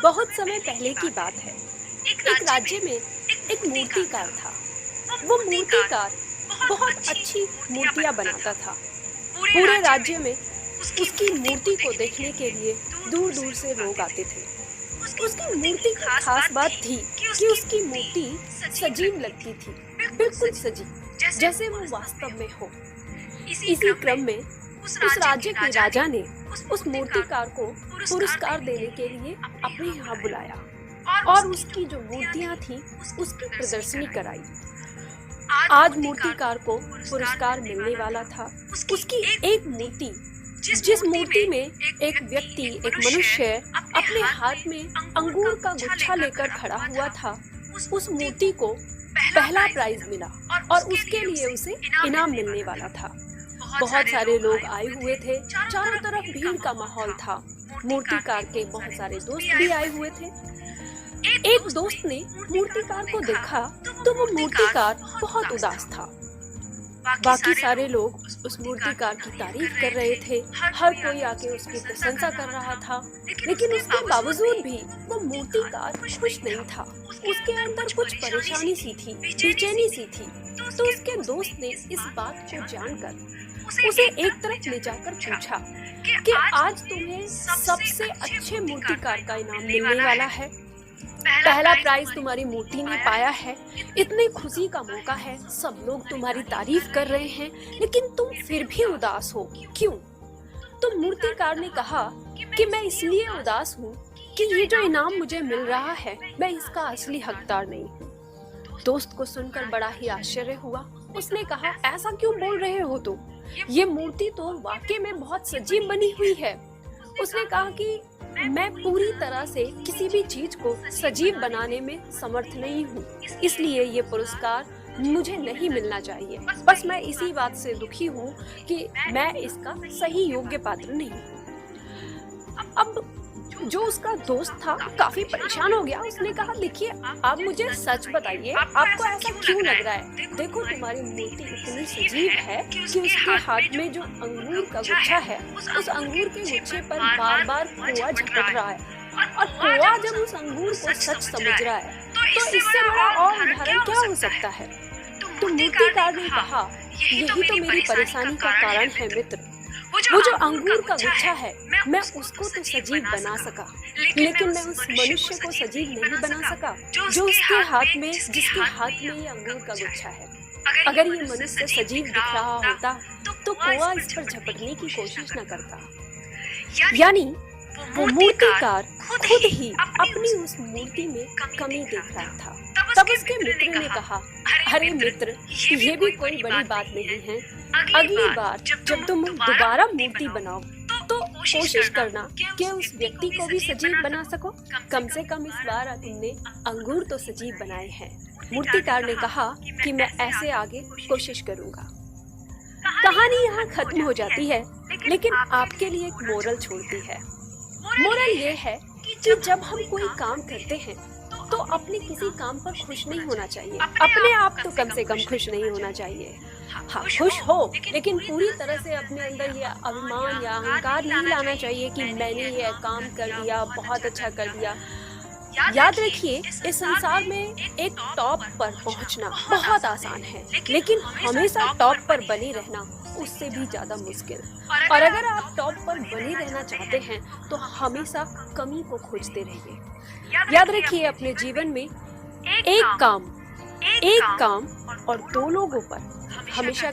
बहुत समय पहले की बात है। एक राज्य में एक मूर्तिकार था। वो मूर्तिकार बहुत अच्छी मूर्तियां बनाता था। पूरे राज्य में उसकी मूर्ति को देखने के लिए दूर दूर से लोग आते थे। उसकी मूर्ति की खास बात थी कि उसकी मूर्ति सजीव लगती थी, बिल्कुल सजीव, जैसे वो वास्तव में हो। इसी क्रम में उस राज्य के राजा ने उस मूर्तिकार को पुरस्कार देने के लिए अपने यहाँ बुलाया और उसकी जो मूर्तियां थी उसकी प्रदर्शनी कराई। आज मूर्तिकार को पुरस्कार मिलने वाला था। उसकी एक मूर्ति, जिस मूर्ति में एक व्यक्ति, एक मनुष्य अपने हाथ में अंगूर का गुच्छा लेकर खड़ा हुआ था, उस मूर्ति को पहला प्राइज मिला और उसके लिए उसे इनाम मिलने वाला था। बहुत सारे लोग आए हुए थे, चारों तरफ भीड़ का माहौल था। मूर्तिकार के बहुत सारे दोस्त भी आए हुए थे। एक दोस्त ने मूर्तिकार को देखा तो वो मूर्तिकार बहुत उदास था। बाकी सारे लोग उस मूर्तिकार की तारीफ कर रहे थे, हर कोई आके उसकी प्रशंसा कर रहा था, लेकिन उसके बावजूद भी वो मूर्तिकार खुश नहीं था। उसके अंदर कुछ परेशानी सी थी, बेचैनी सी थी। तो उसके दोस्त ने इस बात को जानकर उसे एक तरफ ले जाकर पूछा कि आज तुम्हें सबसे अच्छे मूर्तिकार का इनाम मिलने वाला है। पहला प्राइज तुम्हारी मूर्ति ने पाया है। इतनी खुशी का मौका है, सब लोग तुम्हारी तारीफ कर रहे हैं, लेकिन तुम फिर भी उदास हो, क्यों? तो मूर्तिकार ने कहा कि मैं इसलिए उदास हूँ कि ये जो इनाम मुझे मिल रहा है, मैं इसका असली हकदार नहीं हूँ। दोस्त को सुनकर बड़ा ही आश्चर्य हुआ। उसने कहा, ऐसा क्यों बोल रहे हो तुम? ये मूर्ति तो वाकई में बहुत सजीव बनी हुई है। उसने कहा कि मैं पूरी तरह से किसी भी चीज को सजीव बनाने में समर्थ नहीं हूँ, इसलिए ये पुरस्कार मुझे नहीं मिलना चाहिए। बस मैं इसी बात से दुखी हूँ कि मैं इसका सही योग्य पात्र नहीं हूँ। अब जो उसका दोस्त था काफी परेशान हो गया। उसने कहा, देखिए आप मुझे सच बताइए, आपको ऐसा क्यों लग रहा है? देखो तुम्हारी मूर्ति इतनी सजीव है कि उसके हाथ में जो अंगूर का गुच्छा है, उस अंगूर के गुच्छे पर बार बार कौवा झपट रहा है, और कौवा जब उस अंगूर को सच समझ रहा है तो इससे बड़ा और उदाहरण क्या हो सकता है? तो मूर्तिकार ने कहा, यही तो मेरी परेशानी का कारण है मित्र। वो जो अंगूर का गुच्छा है, मैं उसको तो सजीव बना सका, लेकिन मैं उस मनुष्य को सजीव नहीं बना सका जो उसके हाथ में, जिसके हाथ में ये अंगूर का गुच्छा है। अगर ये मनुष्य सजीव दिख रहा होता तो कौवा इस पर झपटने की कोशिश न करता। यानी वो मूर्तिकार खुद ही अपनी उस मूर्ति में कमी देख रहा था। तब उसके मित्र ने कहा, अरे मित्र, ये भी कोई बड़ी बात नहीं है। अगली बार जब तुम दोबारा मूर्ति बनाओ तो कोशिश करना कि उस व्यक्ति को भी सजीव बना सको। कम से कम इस बार तुमने अंगूर तो सजीव बनाए हैं। मूर्तिकार ने कहा कि मैं ऐसे आगे कोशिश करूंगा। कहानी यहाँ खत्म हो जाती है, लेकिन आपके लिए एक मोरल छोड़ती है। मोरल ये है कि जब हम कोई काम करते हैं तो अपने किसी काम पर खुश नहीं होना चाहिए। अपने आप तो कम से कम खुश नहीं होना चाहिए। हाँ, खुश हो, लेकिन पूरी तरह से अपने अंदर ये अभिमान या अहंकार नहीं लाना चाहिए कि मैंने ये काम कर दिया, बहुत अच्छा कर दिया। याद रखिए, इस संसार में एक टॉप पर पहुंचना बहुत आसान है, लेकिन हमेशा टॉप पर बने रहना उससे भी ज्यादा मुश्किल। और अगर आप टॉप पर बने रहना चाहते हैं तो हमेशा कमी को खोजते रहिए। याद रखिए, अपने जीवन में एक काम और दो लोगों पर हमेशा